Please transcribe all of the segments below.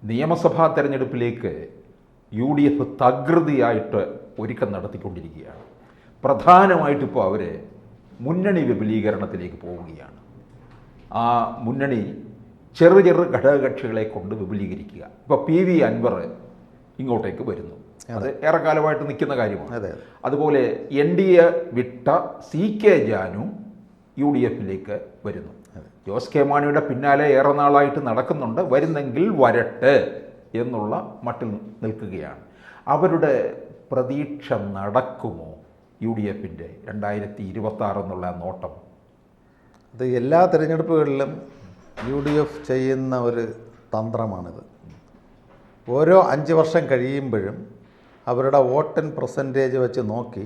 നിയമസഭാ തെരഞ്ഞെടുപ്പിലേക്ക് UDF തകൃതിയായിട്ട് ഒരുക്കം നടത്തിക്കൊണ്ടിരിക്കുകയാണ്. പ്രധാനമായിട്ടിപ്പോൾ അവർ മുന്നണി വിപുലീകരണത്തിലേക്ക് പോവുകയാണ്. ആ മുന്നണി ചെറു ഘടകകക്ഷികളെ കൊണ്ട് വിപുലീകരിക്കുക. ഇപ്പോൾ PV അൻവർ ഇങ്ങോട്ടേക്ക് വരുന്നു, അത് ഏറെക്കാലമായിട്ട് നിൽക്കുന്ന കാര്യമാണ്. അതുപോലെ NDA വിട്ട CK ജാനു UDFിലേക്ക് വരുന്നു. ജോസ് കെ മാണിയുടെ പിന്നാലെ ഏറെ നാളായിട്ട് നടക്കുന്നുണ്ട്, വരുന്നെങ്കിൽ വരട്ടെ എന്നുള്ള മട്ടിൽ നിൽക്കുകയാണ്. അവരുടെ പ്രതീക്ഷ നടക്കുമോ UDFിൻ്റെ 2026 എന്നുള്ള നോട്ടം? ഇത് എല്ലാ തിരഞ്ഞെടുപ്പുകളിലും UDF ചെയ്യുന്ന ഒരു തന്ത്രമാണിത്. ഓരോ 5 വർഷം കഴിയുമ്പോഴും അവരുടെ വോട്ടിൻ പെർസെൻറ്റേജ് വെച്ച് നോക്കി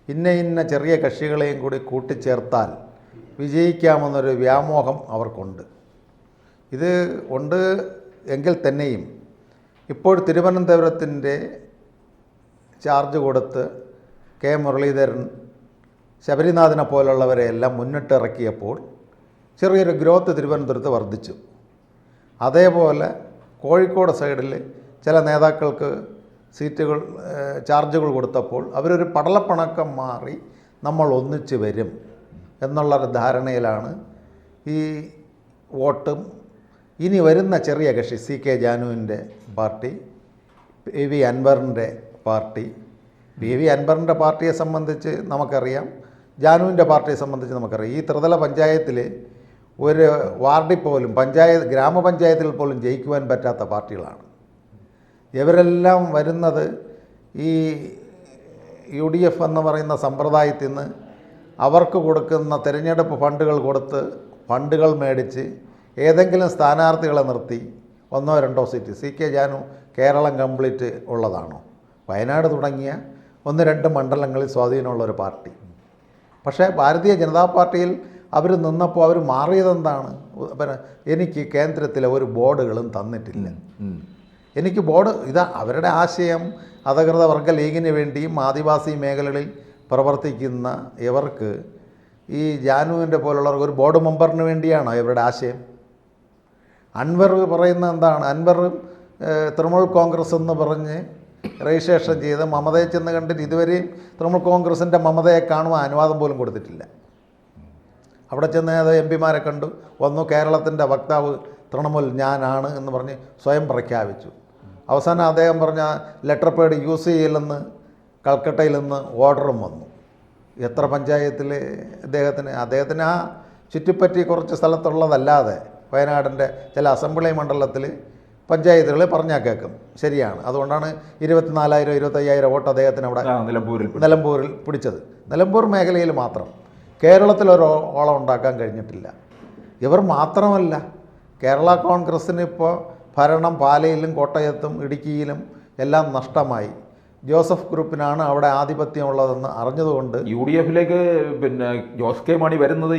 ഇന്ന ചെറിയ കക്ഷികളെയും കൂടി കൂട്ടിച്ചേർത്താൽ വിജയിക്കാമെന്നൊരു വ്യാമോഹം അവർക്കുണ്ട്. ഇത് ഉണ്ട് എങ്കിൽ തന്നെയും ഇപ്പോൾ തിരുവനന്തപുരത്തിൻ്റെ ചാർജ് കൊടുത്ത് കെ മുരളീധരൻ, ശബരിനാഥനെ പോലുള്ളവരെ എല്ലാം മുന്നിട്ടിറക്കിയപ്പോൾ ചെറിയൊരു ഗ്രോത്ത് തിരുവനന്തപുരത്ത് വർദ്ധിച്ചു. അതേപോലെ കോഴിക്കോട് സൈഡിൽ ചില നേതാക്കൾക്ക് സീറ്റുകൾ ചാർജുകൾ കൊടുത്തപ്പോൾ അവരൊരു പടലപ്പണക്കം മാറി നമ്മൾ ഒന്നിച്ച് വരും എന്നുള്ളൊരു ധാരണയിലാണ് ഈ വോട്ടും. ഇനി വരുന്ന ചെറിയ കക്ഷി CK ജാനുവിൻ്റെ പാർട്ടി, PV അൻവറിൻ്റെ പാർട്ടി. PV അൻവറിൻ്റെ പാർട്ടിയെ സംബന്ധിച്ച് നമുക്കറിയാം, ജാനുവിൻ്റെ പാർട്ടിയെ സംബന്ധിച്ച് നമുക്കറിയാം. ഈ ത്രിതല പഞ്ചായത്തിൽ ഒരു വാർഡിൽ പോലും ഗ്രാമപഞ്ചായത്തിൽ പോലും ജയിക്കുവാൻ പറ്റാത്ത പാർട്ടികളാണ്. ഇവരെല്ലാം വരുന്നത് ഈ UDF എന്ന് പറയുന്ന സമ്പ്രദായത്തിൽ നിന്ന് അവർക്ക് കൊടുക്കുന്ന തിരഞ്ഞെടുപ്പ് ഫണ്ടുകൾ കൊടുത്ത് ഫണ്ടുകൾ മേടിച്ച് ഏതെങ്കിലും സ്ഥാനാർത്ഥികളെ നിർത്തി 1-2 seat. CK Janu Keralam complete ഉള്ളതാണോ? വയനാട് തുടങ്ങിയ 1-2 മണ്ഡലങ്ങളിൽ സ്വാധീനമുള്ളൊരു പാർട്ടി. പക്ഷേ ഭാരതീയ ജനതാ പാർട്ടിയിൽ അവർ നിന്നപ്പോൾ അവർ മാറിയതെന്താണ്? പിന്നെ എനിക്ക് കേന്ദ്രത്തിലെ ഒരു ബോർഡുകളും തന്നിട്ടില്ല. എനിക്ക് ഇതാ അവരുടെ ആശയം. അധകൃത വർഗ ലീഗിന് വേണ്ടിയും ആദിവാസി മേഖലകളിൽ പ്രവർത്തിക്കുന്ന ഇവർക്ക് ഈ ജാനുവിൻ്റെ പോലുള്ളവർക്ക് ഒരു ബോർഡ് മെമ്പറിന് വേണ്ടിയാണോ ഇവരുടെ ആശയം? അൻവർ പറയുന്നത് എന്താണ്? അൻവർ തൃണമൂൽ കോൺഗ്രസ് എന്ന് പറഞ്ഞ് രജിസ്ട്രേഷൻ ചെയ്ത് മമതയെ ചെന്ന് കണ്ടിട്ട് ഇതുവരെയും തൃണമൂൽ കോൺഗ്രസിൻ്റെ മമതയെ കാണുവാൻ അനുവാദം പോലും കൊടുത്തിട്ടില്ല. അവിടെ ചെന്ന് അത് MP മാരെ കണ്ടു വന്നു. കേരളത്തിൻ്റെ വക്താവ് തൃണമൂൽ ഞാനാണ് എന്ന് പറഞ്ഞ് സ്വയം പ്രഖ്യാപിച്ചു. അവസാനം അദ്ദേഹം പറഞ്ഞ ലെറ്റർ പേഡ് യൂസ് ചെയ്യില്ലെന്ന് കൽക്കട്ടയിൽ നിന്ന് ഓർഡറും വന്നു. എത്ര പഞ്ചായത്തിൽ അദ്ദേഹത്തിന് ആ ചുറ്റിപ്പറ്റി കുറച്ച് സ്ഥലത്തുള്ളതല്ലാതെ വയനാടിൻ്റെ ചില അസംബ്ലി മണ്ഡലത്തിൽ പഞ്ചായത്തുകളെ പറഞ്ഞാൽ കേൾക്കും. ശരിയാണ്. അതുകൊണ്ടാണ് 24,000-25,000 വോട്ട് അദ്ദേഹത്തിന് അവിടെ നിലമ്പൂരിൽ പിടിച്ചത്. നിലമ്പൂർ മേഖലയിൽ മാത്രം. കേരളത്തിലൊരു ഓളം ഉണ്ടാക്കാൻ കഴിഞ്ഞിട്ടില്ല. ഇവർ മാത്രമല്ല, കേരള കോൺഗ്രസ്സിന് ഇപ്പോൾ ഭരണം പാലയിലും കോട്ടയത്തും ഇടുക്കിയിലും എല്ലാം നഷ്ടമായി. ജോസഫ് ഗ്രൂപ്പിനാണ് അവിടെ ആധിപത്യമുള്ളതെന്ന് അറിഞ്ഞതുകൊണ്ട് UDFിലേക്ക് പിന്നെ ജോസ് കെ മാണി വരുന്നത്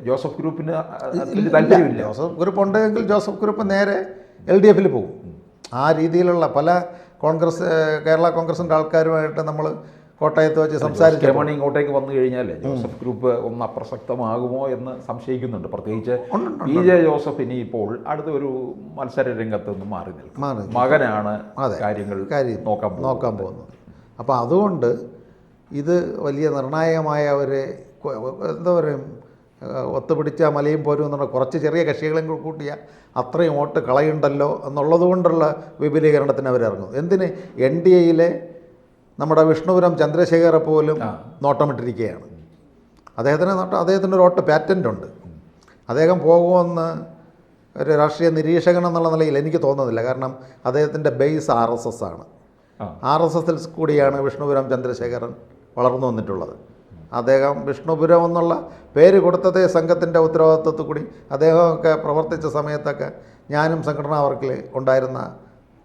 ജോസഫ് ഗ്രൂപ്പിന് താല്പര്യമില്ല. ജോസഫ് ഗ്രൂപ്പ് ഉണ്ടെങ്കിൽ ജോസഫ് ഗ്രൂപ്പ് നേരെ LDFിൽ പോകും. ആ രീതിയിലുള്ള പല കേരള കോൺഗ്രസിൻ്റെ ആൾക്കാരുമായിട്ട് നമ്മൾ കോട്ടയത്ത് വെച്ച് സംസാരിച്ചു. മാണി ഇങ്ങോട്ടേക്ക് വന്നു കഴിഞ്ഞാൽ ജോസഫ് ഗ്രൂപ്പ് ഒന്ന് അപ്രസക്തമാകുമോ എന്ന് സംശയിക്കുന്നുണ്ട്. പ്രത്യേകിച്ച് PJ ജോസഫ് ഇനിയിപ്പോൾ അടുത്ത ഒരു മത്സര രംഗത്ത് നിന്ന് മാറി നിൽക്കും. മകനാണ് കാര്യങ്ങൾ നോക്കാൻ പോകുന്നത്. അപ്പോൾ അതുകൊണ്ട് ഇത് വലിയ നിർണായകമായ ഒരു എന്താ പറയുക, ഒത്തുപിടിച്ച മലയും പോരും എന്നുള്ള കുറച്ച് ചെറിയ കക്ഷികളെയും കൂട്ടിയ അത്രയും വോട്ട് കളയുണ്ടല്ലോ എന്നുള്ളത് കൊണ്ടുള്ള വിപുലീകരണത്തിന് അവരിറങ്ങും. എന്തിന്? NDAയിലെ നമ്മുടെ വിഷ്ണുപുരം ചന്ദ്രശേഖരെ പോലും നോട്ടമിട്ടിരിക്കുകയാണ്. അദ്ദേഹത്തിന് ഒരു വോട്ട് പാറ്റൻ്റ് ഉണ്ട്. അദ്ദേഹം പോകുമെന്ന് ഒരു രാഷ്ട്രീയ നിരീക്ഷകൻ എന്നുള്ള നിലയിൽ എനിക്ക് തോന്നുന്നില്ല. കാരണം അദ്ദേഹത്തിൻ്റെ ബേസ് RSS ആണ്. RSSൽ കൂടിയാണ് വിഷ്ണുപുരം ചന്ദ്രശേഖരൻ വളർന്നു വന്നിട്ടുള്ളത്. അദ്ദേഹം വിഷ്ണുപുരം എന്നുള്ള പേര് കൊടുത്തതേ സംഘത്തിൻ്റെ ഉത്തരവാദിത്വത്തിൽ കൂടി അദ്ദേഹമൊക്കെ പ്രവർത്തിച്ച സമയത്തൊക്കെ ഞാനും സംഘടനാ വർക്കിൽ ഉണ്ടായിരുന്ന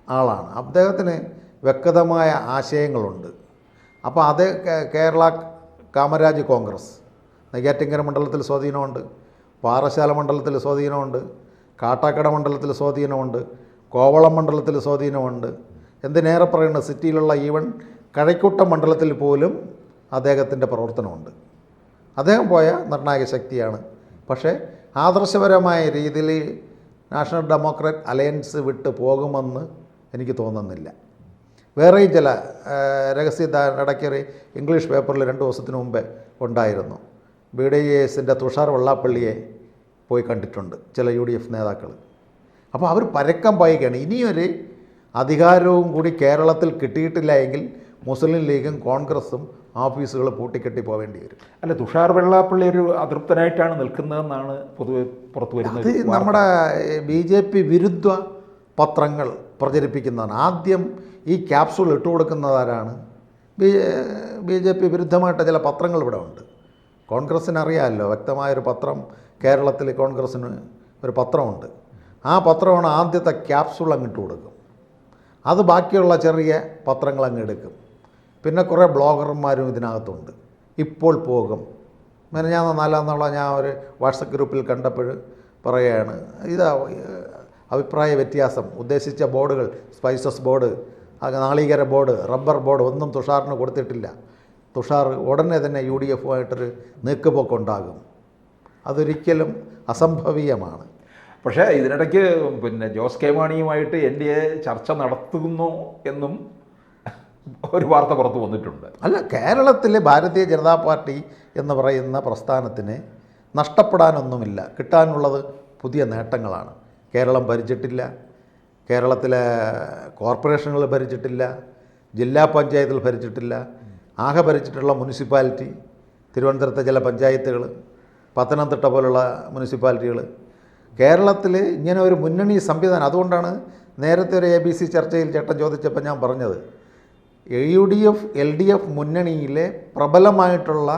ആളാണ്. അദ്ദേഹത്തിന് വ്യക്തമായ ആശയങ്ങളുണ്ട്. അപ്പോൾ അത് കേരള കാമരാജ് കോൺഗ്രസ് നെയ്യാറ്റിൻകര മണ്ഡലത്തിൽ സ്വാധീനമുണ്ട്, പാറശാല മണ്ഡലത്തിൽ സ്വാധീനമുണ്ട്, കാട്ടാക്കട മണ്ഡലത്തിൽ സ്വാധീനമുണ്ട്, കോവളം മണ്ഡലത്തിൽ സ്വാധീനമുണ്ട്. എന്തിനേറെ പറയുന്നത് സിറ്റിയിലുള്ള ഈവൻ കഴക്കൂട്ടം മണ്ഡലത്തിൽ പോലും അദ്ദേഹത്തിൻ്റെ പ്രവർത്തനമുണ്ട്. അദ്ദേഹം പോയ നിർണായക ശക്തിയാണ്. പക്ഷേ ആദർശപരമായ രീതിയിൽ നാഷണൽ ഡെമോക്രാറ്റ് അലയൻസ് വിട്ട് പോകുമെന്ന് എനിക്ക് തോന്നുന്നില്ല. വേറെയും ചില ഇടയ്ക്കൊരു ഇംഗ്ലീഷ് പേപ്പറിൽ 2 ദിവസത്തിന് മുമ്പേ ഉണ്ടായിരുന്നു. BDS-ൻ്റെ തുഷാർ വെള്ളാപ്പള്ളിയെ പോയി കണ്ടിട്ടുണ്ട് ചില UDF നേതാക്കൾ. അപ്പോൾ അവർ പരക്കം പായിക്കുകയാണ്. ഇനിയൊരു അധികാരവും കൂടി കേരളത്തിൽ കിട്ടിയിട്ടില്ല എങ്കിൽ മുസ്ലിം ലീഗും കോൺഗ്രസും ഓഫീസുകൾ പൂട്ടിക്കെട്ടി പോവേണ്ടി വരും. അല്ല, തുഷാർ വെള്ളാപ്പള്ളി ഒരു അതൃപ്തനായിട്ടാണ് നിൽക്കുന്നതെന്നാണ് പൊതുവെ പുറത്തു വരുന്നത്. അത് നമ്മുടെ BJP വിരുദ്ധ പത്രങ്ങൾ പ്രചരിപ്പിക്കുന്നതാണ്. ആദ്യം ഈ ക്യാപ്സൂൾ ഇട്ടുകൊടുക്കുന്നതാരാണ്? BJP വിരുദ്ധമായിട്ട് ചില പത്രങ്ങൾ ഇവിടെ ഉണ്ട്. കോൺഗ്രസ്സിന് അറിയാമല്ലോ, വ്യക്തമായൊരു പത്രം കേരളത്തിൽ കോൺഗ്രസ്സിന് ഒരു പത്രമുണ്ട്. ആ പത്രമാണ് ആദ്യത്തെ ക്യാപ്സൂൾ അങ്ങിട്ട് കൊടുക്കും. അത് ബാക്കിയുള്ള ചെറിയ പത്രങ്ങൾ അങ്ങ് എടുക്കും. പിന്നെ കുറേ ബ്ലോഗർമാരും ഇതിനകത്തുണ്ട്. ഇപ്പോൾ പോകും ഞാൻ നാലാന്നുള്ള ഞാൻ ഒരു വാട്സപ്പ് ഗ്രൂപ്പിൽ കണ്ടപ്പോൾ പറയുകയാണ്, ഇതാ അഭിപ്രായ വ്യത്യാസം, ഉദ്ദേശിച്ച ബോർഡുകൾ, സ്പൈസസ് ബോർഡ്, നാളികേര ബോർഡ്, റബ്ബർ ബോർഡ് ഒന്നും തുഷാറിന് കൊടുത്തിട്ടില്ല. തുഷാർ ഉടനെ തന്നെ UDF-ആയിട്ടൊരു നീക്കുപോക്കുണ്ടാകും. അതൊരിക്കലും അസംഭവീയമാണ്. പക്ഷേ ഇതിനിടയ്ക്ക് പിന്നെ ജോസ് കെ മാണിയുമായിട്ട് NDA ചർച്ച നടത്തുന്നു എന്നും ഒരു വാർത്ത പുറത്ത് വന്നിട്ടുണ്ട്. അല്ല, കേരളത്തിലെ ഭാരതീയ ജനതാ പാർട്ടി എന്ന് പറയുന്ന പ്രസ്ഥാനത്തിന് നഷ്ടപ്പെടാനൊന്നുമില്ല. കിട്ടാനുള്ളത് പുതിയ നേട്ടങ്ങളാണ്. കേരളം ഭരിച്ചിട്ടില്ല, കേരളത്തിലെ കോർപ്പറേഷനുകൾ ഭരിച്ചിട്ടില്ല, ജില്ലാ പഞ്ചായത്തുകൾ ഭരിച്ചിട്ടില്ല. ആകെ ഭരിച്ചിട്ടുള്ള മുനിസിപ്പാലിറ്റി തിരുവനന്തപുരത്തെ ചില പഞ്ചായത്തുകൾ, പത്തനംതിട്ട പോലുള്ള മുനിസിപ്പാലിറ്റികൾ. കേരളത്തിൽ ഇങ്ങനെ ഒരു മുന്നണി സംവിധാനം, അതുകൊണ്ടാണ് നേരത്തെ ഒരു ABC ചർച്ചയിൽ ചേട്ടൻ ചോദിച്ചപ്പോൾ ഞാൻ പറഞ്ഞത്, UDF LDF മുന്നണിയിലെ പ്രബലമായിട്ടുള്ള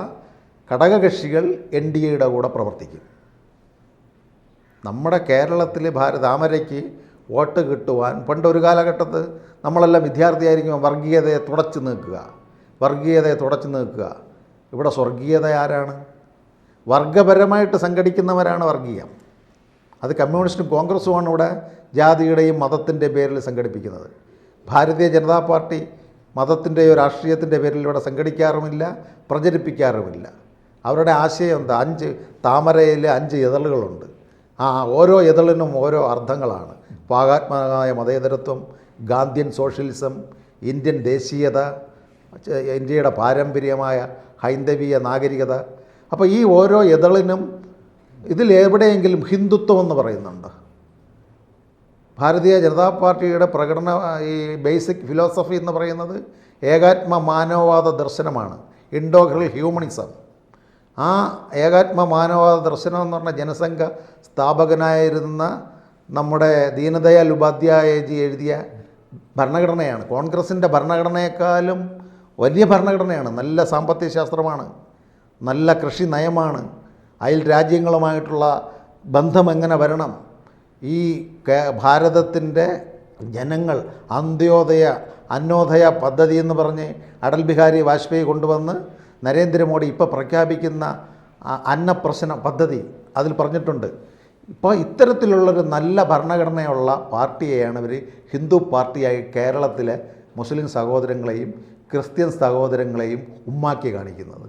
ഘടകകക്ഷികൾ NDA-യുടെ കൂടെ പ്രവർത്തിക്കും. നമ്മുടെ കേരളത്തിൽ താമരയ്ക്ക് വോട്ട് കിട്ടുവാൻ പണ്ടൊരു കാലഘട്ടത്ത് നമ്മളെല്ലാം വിദ്യാർത്ഥിയായിരിക്കുമ്പോൾ വർഗീയതയെ തുടച്ചു നീക്കുക. ഇവിടെ സ്വർഗീയത ആരാണ്? വർഗപരമായിട്ട് സംഘടിക്കുന്നവരാണ് വർഗീയം. അത് കമ്മ്യൂണിസ്റ്റും കോൺഗ്രസുമാണ് ഇവിടെ ജാതിയുടെയും മതത്തിൻ്റെ പേരിൽ സംഘടിപ്പിക്കുന്നത്. ഭാരതീയ ജനതാ പാർട്ടി മതത്തിൻ്റെയോ രാഷ്ട്രീയത്തിൻ്റെ പേരിൽ ഇവിടെ സംഘടിക്കാറുമില്ല, പ്രചരിപ്പിക്കാറുമില്ല. അവരുടെ ആശയം എന്താ? 5 താമരയിൽ 5 ഇതളുകളുണ്ട്. ഓരോ ഇതളിനും ഓരോ അർത്ഥങ്ങളാണ്. പാകാത്മകമായ മതേതരത്വം, ഗാന്ധിയൻ സോഷ്യലിസം, ഇന്ത്യൻ ദേശീയത, ഇന്ത്യയുടെ പാരമ്പര്യമായ ഹൈന്ദവീയ നാഗരികത. അപ്പോൾ ഈ ഓരോ ഇതളിനും ഇതിലെവിടെയെങ്കിലും ഹിന്ദുത്വം എന്ന് പറയുന്നുണ്ട്. ഭാരതീയ ജനതാ പാർട്ടിയുടെ ഈ ബേസിക് ഫിലോസഫി എന്ന് പറയുന്നത് ഏകാത്മ മാനവവാദ ദർശനമാണ്, ഇൻഡോഗ്രൽ ഹ്യൂമണിസം. ആ ഏകാത്മ മാനവവാദ ദർശനം എന്ന് പറഞ്ഞാൽ ജനസംഘ സ്ഥാപകനായിരുന്ന നമ്മുടെ ദീനദയാൽ ഉപാധ്യായജി എഴുതിയ ഭരണഘടനയാണ്. കോൺഗ്രസിൻ്റെ ഭരണഘടനയെക്കാളും വലിയ ഭരണഘടനയാണ്. നല്ല സാമ്പത്തിക ശാസ്ത്രമാണ്, നല്ല കൃഷി നയമാണ്, അയൽ രാജ്യങ്ങളുമായിട്ടുള്ള ബന്ധം എങ്ങനെ വരണം, ഈ ഭാരതത്തിൻ്റെ ജനങ്ങൾ അന്യോദയ പദ്ധതി എന്ന് പറഞ്ഞ് അടൽ ബിഹാരി വാജ്പേയി കൊണ്ടുവന്ന് നരേന്ദ്രമോദി ഇപ്പോൾ പ്രഖ്യാപിക്കുന്ന അന്നപ്രശ്ന പദ്ധതി അതിൽ പറഞ്ഞിട്ടുണ്ട്. ഇപ്പോൾ ഇത്തരത്തിലുള്ളൊരു നല്ല ഭരണഘടനയുള്ള പാർട്ടിയെയാണ് ഇവർ ഹിന്ദു പാർട്ടിയായി കേരളത്തിലെ മുസ്ലിം സഹോദരങ്ങളെയും ക്രിസ്ത്യൻ സഹോദരങ്ങളെയും ഉമ്മാക്കി കാണിക്കുന്നത്.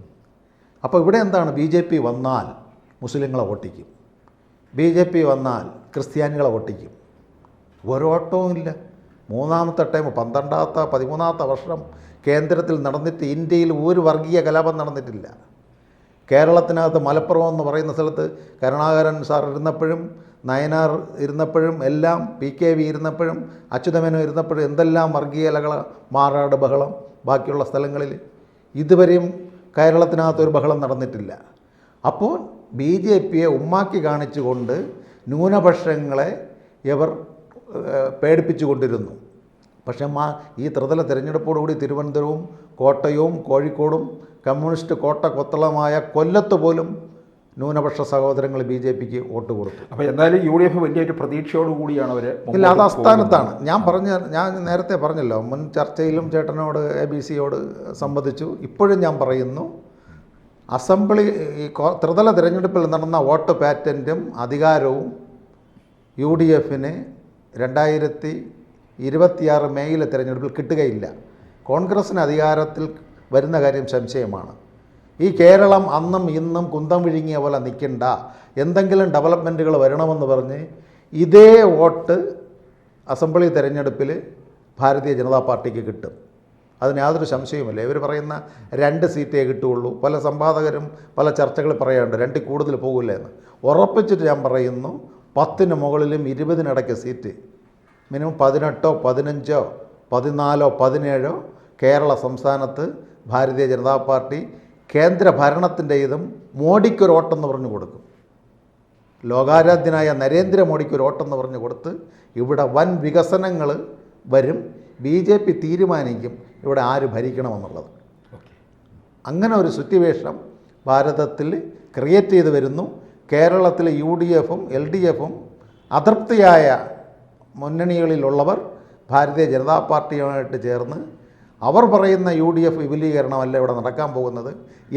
അപ്പോൾ ഇവിടെ എന്താണ്? BJP വന്നാൽ മുസ്ലിങ്ങളെ വോട്ടിക്കും, BJP വന്നാൽ ക്രിസ്ത്യാനികളെ വോട്ടിക്കും. ഒരോട്ടവും ഇല്ല. 3ാമത്തെ ടൈം 12ാമത്തെ 13ാമത്തെ വർഷം കേന്ദ്രത്തിൽ നടന്നിട്ട് ഇന്ത്യയിൽ ഒരു വർഗീയ കലാപം നടന്നിട്ടില്ല. കേരളത്തിനകത്ത് മലപ്പുറം എന്ന് പറയുന്ന സ്ഥലത്ത് കരുണാകരൻ സാർ ഇരുന്നപ്പോഴും, നയനാർ ഇരുന്നപ്പോഴും, എല്ലാം PKV ഇരുന്നപ്പോഴും, അച്യുതമേനോൻ ഇരുന്നപ്പോഴും എന്തെല്ലാം വർഗീയ മാറാട് ബഹളം ബാക്കിയുള്ള സ്ഥലങ്ങളിൽ. ഇതുവരെയും കേരളത്തിനകത്തൊരു ബഹളം നടന്നിട്ടില്ല. അപ്പോൾ BJPയെ ഉമ്മാക്കി കാണിച്ചുകൊണ്ട് ന്യൂനപക്ഷങ്ങളെ ഇവർ പേടിപ്പിച്ചു കൊണ്ടിരുന്നു. പക്ഷേ ഈ ത്രിതല തിരഞ്ഞെടുപ്പോടുകൂടി തിരുവനന്തപുരവും കോട്ടയവും കോഴിക്കോടും കമ്മ്യൂണിസ്റ്റ് കോട്ട കൊത്തളമായ കൊല്ലത്ത് പോലും ന്യൂനപക്ഷ സഹോദരങ്ങൾ BJPക്ക് വോട്ട് കൊടുത്തു. അപ്പോൾ എന്തായാലും UDF വലിയൊരു പ്രതീക്ഷയോടുകൂടിയാണ് അവർ. ഇല്ല, അത് അസ്ഥാനത്താണ്. ഞാൻ നേരത്തെ പറഞ്ഞല്ലോ, മുൻ ചർച്ചയിലും ചേട്ടനോട് ABCയോട് സംബന്ധിച്ചു. ഇപ്പോഴും ഞാൻ പറയുന്നു, അസംബ്ലി ത്രിതല തിരഞ്ഞെടുപ്പിൽ നടന്ന വോട്ട് പാറ്റൻറ്റും അധികാരവും UDFന് 2026 മെയ്യിലെ തിരഞ്ഞെടുപ്പിൽ കിട്ടുകയില്ല. കോൺഗ്രസ്സിന് അധികാരത്തിൽ വരുന്ന കാര്യം സംശയമാണ്. ഈ കേരളം അന്നും ഇന്നും കുന്തം വിഴുങ്ങിയ പോലെ നിൽക്കണ്ട, എന്തെങ്കിലും ഡെവലപ്മെൻറ്റുകൾ വരണമെന്ന് പറഞ്ഞ് ഇതേ വോട്ട് അസംബ്ലി തെരഞ്ഞെടുപ്പിൽ ഭാരതീയ ജനതാ പാർട്ടിക്ക് കിട്ടും. അതിന് യാതൊരു സംശയവുമില്ല. ഇവർ പറയുന്ന 2 സീറ്റേ കിട്ടുകയുള്ളൂ. പല സംവാദകരും പല ചർച്ചകൾ പറയാറുണ്ട് 2 കൂടുതൽ പോകില്ല എന്ന്. ഉറപ്പിച്ചിട്ട് ഞാൻ പറയുന്നു 10 മുകളിലും 20 സീറ്റ്, മിനിമം 18, 15, 14, 17 കേരള സംസ്ഥാനത്ത് ഭാരതീയ ജനതാ പാർട്ടി കേന്ദ്ര ഭരണത്തിൻ്റെ ഇതും മോഡിക്കൊരു വോട്ടെന്ന് പറഞ്ഞു കൊടുക്കും. ലോകാരാധ്യനായ നരേന്ദ്രമോദിക്കൊരു വോട്ടെന്ന് പറഞ്ഞു കൊടുത്ത് ഇവിടെ വൻ വികസനങ്ങൾ വരും. BJP തീരുമാനിക്കും ഇവിടെ ആര് ഭരിക്കണമെന്നുള്ളത്. അങ്ങനെ ഒരു സിറ്റുവേഷൻ ഭാരതത്തിൽ ക്രിയേറ്റ് ചെയ്ത് വരുന്നു. കേരളത്തിലെ UDFും LDFും അതൃപ്തിയായ മുന്നണികളിലുള്ളവർ ഭാരതീയ ജനതാ പാർട്ടിയുമായിട്ട് ചേർന്ന് അവർ പറയുന്ന UDF വിപുലീകരണമല്ല ഇവിടെ നടക്കാൻ പോകുന്നത്,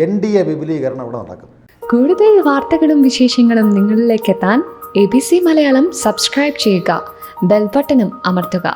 NDA വിപുലീകരണം ഇവിടെ നടക്കും. കൂടുതൽ വാർത്തകളും വിശേഷങ്ങളും നിങ്ങളിലേക്ക് എത്താൻ ABC മലയാളം സബ്സ്ക്രൈബ് ചെയ്യുക, ബെൽ ബട്ടണും അമർത്തുക.